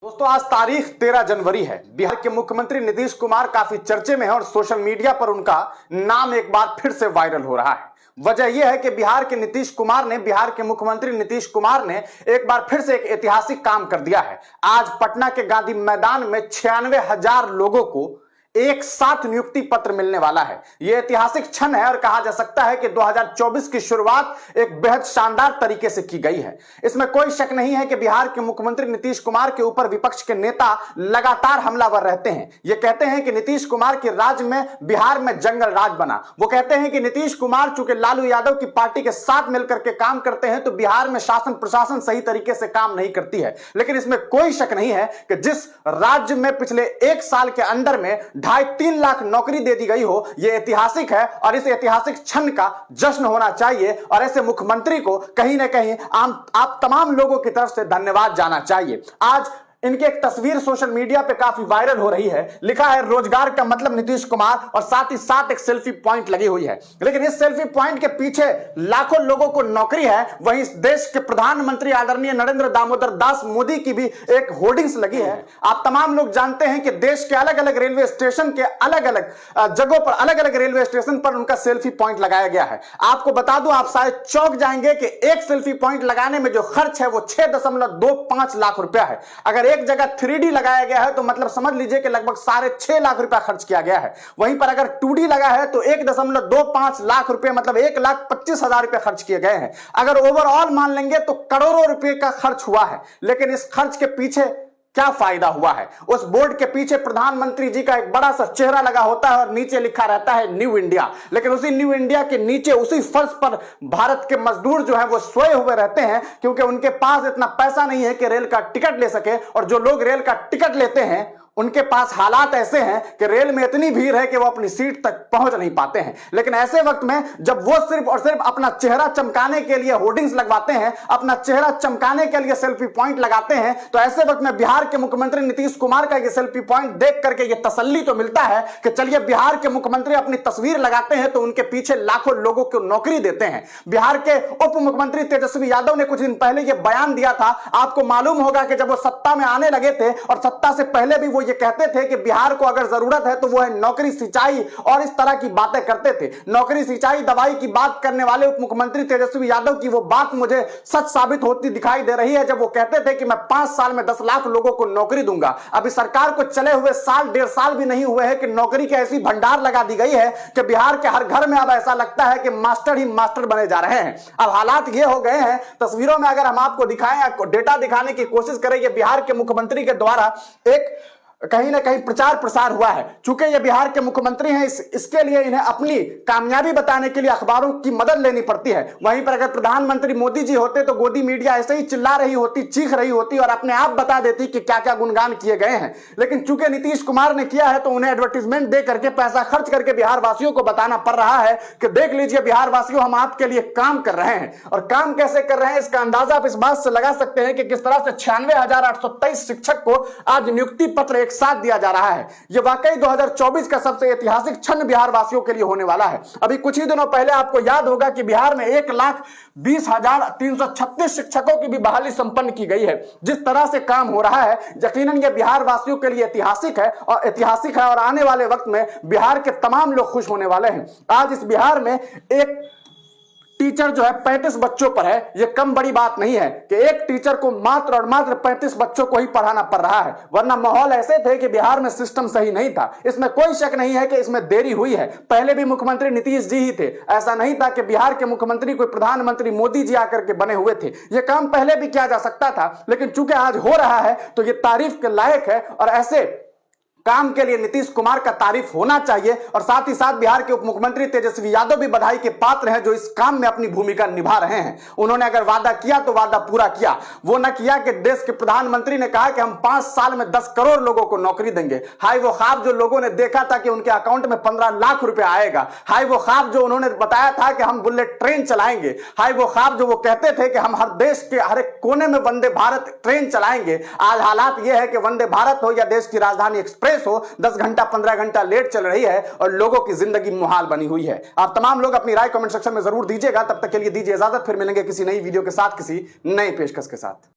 दोस्तों आज तारीख 13 जनवरी है। बिहार के मुख्यमंत्री नीतीश कुमार काफी चर्चे में हैं और सोशल मीडिया पर उनका नाम एक बार फिर से वायरल हो रहा है। वजह यह है कि बिहार के मुख्यमंत्री नीतीश कुमार ने एक बार फिर से एक ऐतिहासिक काम कर दिया है। आज पटना के गांधी मैदान में 96,000 लोगों को एक साथ नियुक्ति पत्र मिलने वाला है। यह ऐतिहासिक क्षण है और कहा जा सकता है कि 2024 की शुरुआत एक बेहद शानदार तरीके से की गई है। इसमें कोई शक नहीं है कि बिहार के मुख्यमंत्री नीतीश कुमार के ऊपर विपक्ष के नेता लगातार हमलावर रहते हैं। ये कहते हैं कि नीतीश कुमार के राज में बिहार में जंगल राज बना। वो कहते हैं कि नीतीश कुमार चूंकि लालू यादव की पार्टी के साथ मिलकर के काम करते हैं तो बिहार में शासन प्रशासन सही तरीके से काम नहीं करती है। लेकिन इसमें कोई शक नहीं है कि जिस राज्य में पिछले एक साल के अंदर में 2.5-3 लाख नौकरी दे दी गई हो, यह ऐतिहासिक है और इस ऐतिहासिक क्षण का जश्न होना चाहिए और ऐसे मुख्यमंत्री को कहीं ना कहीं आप तमाम लोगों की तरफ से धन्यवाद जाना चाहिए। आज इनकी एक तस्वीर सोशल मीडिया पे काफी वायरल हो रही है। लिखा है रोजगार का मतलब नीतीश कुमार और साथ ही साथ एक सेल्फी पॉइंट लगी हुई है। लेकिन इस सेल्फी पॉइंट के पीछे लाखों लोगों को नौकरी है। वहीं इस देश के प्रधानमंत्री आदरणीय नरेंद्र दामोदर दास मोदी की भी एक होर्डिंग्स लगी है। आप तमाम लोग जानते हैं कि देश के अलग अलग रेलवे स्टेशन के अलग अलग जगहों पर अलग अलग रेलवे स्टेशन पर उनका सेल्फी पॉइंट लगाया गया है। आपको बता दूं, आप शायद चौंक जाएंगे कि एक सेल्फी पॉइंट लगाने में जो खर्च है वो 6.25 लाख रुपया है। अगर एक जगह 3D लगाया गया है तो मतलब समझ लीजिए कि लगभग 6.5 लाख रुपया खर्च किया गया है। वहीं पर अगर 2D लगा है तो 1.25 लाख रुपए मतलब 1,25,000 रुपए खर्च किए गए हैं। अगर ओवरऑल मान लेंगे तो करोड़ों रुपए का खर्च हुआ है। लेकिन इस खर्च के पीछे क्या फायदा हुआ है? उस बोर्ड के पीछे प्रधानमंत्री जी का एक बड़ा सा चेहरा लगा होता है और नीचे लिखा रहता है न्यू इंडिया। लेकिन उसी न्यू इंडिया के नीचे उसी फर्श पर भारत के मजदूर जो है वो सोए हुए रहते हैं, क्योंकि उनके पास इतना पैसा नहीं है कि रेल का टिकट ले सके। और जो लोग रेल का टिकट लेते हैं उनके पास हालात ऐसे हैं कि रेल में इतनी भीड़ है कि वो अपनी सीट तक पहुंच नहीं पाते हैं। लेकिन ऐसे वक्त में जब वो सिर्फ और सिर्फ अपना चेहरा चमकाने के लिए होर्डिंग्स लगवाते हैं, अपना चेहरा चमकाने के लिए सेल्फी पॉइंट लगाते हैं, तो ऐसे वक्त में बिहार के मुख्यमंत्री नीतीश कुमार का ये सेल्फी पॉइंट देख करके ये तसल्ली तो मिलता है कि चलिए बिहार के मुख्यमंत्री अपनी तस्वीर लगाते हैं तो उनके पीछे लाखों लोगों को नौकरी देते हैं। बिहार के उप मुख्यमंत्री तेजस्वी यादव ने कुछ दिन पहले यह बयान दिया था। आपको मालूम होगा कि जब वो सत्ता में आने लगे थे और सत्ता से पहले भी वो ये कहते थे कि बिहार को अगर जरूरत है तो वो है नौकरी, सिंचाई और इस तरह की बातें करते थे। नौकरी, सिंचाई, दवाई की बात करने वाले उप मुख्यमंत्री तेजस्वी यादव की वो बात मुझे सच साबित होती दिखाई दे रही है जब वो कहते थे कि मैं 5 साल में 10 लाख लोगों को नौकरी दूंगा। अभी सरकार को चले हुए साल 1.5 साल भी नहीं हुए हैं कि नौकरी की ऐसी भंडार लगा दी गई है कि बिहार के हर घर में अब ऐसा लगता है कि मास्टर ही मास्टर बने जा रहे हैं। अब हालात ये हो गए हैं, तस्वीरों में अगर हम आपको दिखाएं, डेटा दिखाने की कोशिश करें, ये बिहार के मुख्यमंत्री के द्वारा एक कहीं ना कहीं प्रचार प्रसार हुआ है। चूंकि ये बिहार के मुख्यमंत्री हैं, इसके लिए इन्हें अपनी कामयाबी बताने के लिए अखबारों की मदद लेनी पड़ती है। वहीं पर अगर प्रधानमंत्री मोदी जी होते तो गोदी मीडिया ऐसे ही चिल्ला रही होती, चीख रही होती और अपने आप बता देती कि क्या क्या गुणगान किए गए हैं। लेकिन चूंकि नीतीश कुमार ने किया है तो उन्हें एडवर्टीजमेंट दे करके, पैसा खर्च करके बिहार वासियों को बताना पड़ रहा है कि देख लीजिए बिहार वासियों, हम आपके लिए काम कर रहे हैं। और काम कैसे कर रहे हैं इसका अंदाजा आप इस बात से लगा सकते हैं कि किस तरह से 96,823 शिक्षक को आज नियुक्ति पत्र साथ दिया जा रहा है। यह वाकई 2024 का सबसे ऐतिहासिक क्षण बिहार वासियों के लिए होने वाला है। अभी कुछ ही दिनों पहले आपको याद होगा कि बिहार में 1,20,336 शिक्षकों की भी बहाली संपन्न की गई है। जिस तरह से काम हो रहा है, यकीनन यह बिहार वासियों के लिए ऐतिहासिक है और आने वाले वक्त में बिहार के तमाम लोग खुश होने वाले हैं। आज इस बिहार में एक टीचर जो है 35 बच्चों पर है। यह कम बड़ी बात नहीं है कि एक टीचर को मात्र और मात्र 35 बच्चों को ही पढ़ाना पड़ रहा है। वरना माहौल ऐसे थे कि बिहार में सिस्टम सही नहीं था। इसमें कोई शक नहीं है कि इसमें देरी हुई है। पहले भी मुख्यमंत्री नीतीश जी ही थे। ऐसा नहीं था कि बिहार के मुख्यमंत्री कोई प्रधानमंत्री मोदी जी आकर के बने हुए थे। यह काम पहले भी किया जा सकता था, लेकिन चूंकि आज हो रहा है तो यह तारीफ के लायक है और ऐसे काम के लिए नीतीश कुमार का तारीफ होना चाहिए। और साथ ही साथ बिहार के उप मुख्यमंत्री तेजस्वी यादव भी बधाई के पात्र हैं जो इस काम में अपनी भूमिका निभा रहे हैं। उन्होंने अगर वादा किया तो वादा पूरा किया। वो न किया कि देश के प्रधानमंत्री ने कहा कि हम 5 साल में 10 करोड़ लोगों को नौकरी देंगे। हाय वो ख्वाब जो लोगों ने देखा था कि उनके अकाउंट में 15 लाख रुपया आएगा। हाय वो ख्वाब जो उन्होंने बताया था कि हम बुलेट ट्रेन चलाएंगे। हाय वो ख्वाब जो वो कहते थे कि हम हर देश के हर एक कोने में वंदे भारत ट्रेन चलाएंगे। आज हालात यह है कि वंदे भारत हो या देश की राजधानी एक्सप्रेस हो, 10 घंटा 15 घंटा लेट चल रही है और लोगों की जिंदगी मुहाल बनी हुई है। आप तमाम लोग अपनी राय कमेंट सेक्शन में जरूर दीजिएगा। तब तक के लिए दीजिए इजाजत, फिर मिलेंगे किसी नई वीडियो के साथ, किसी नई पेशकश के साथ।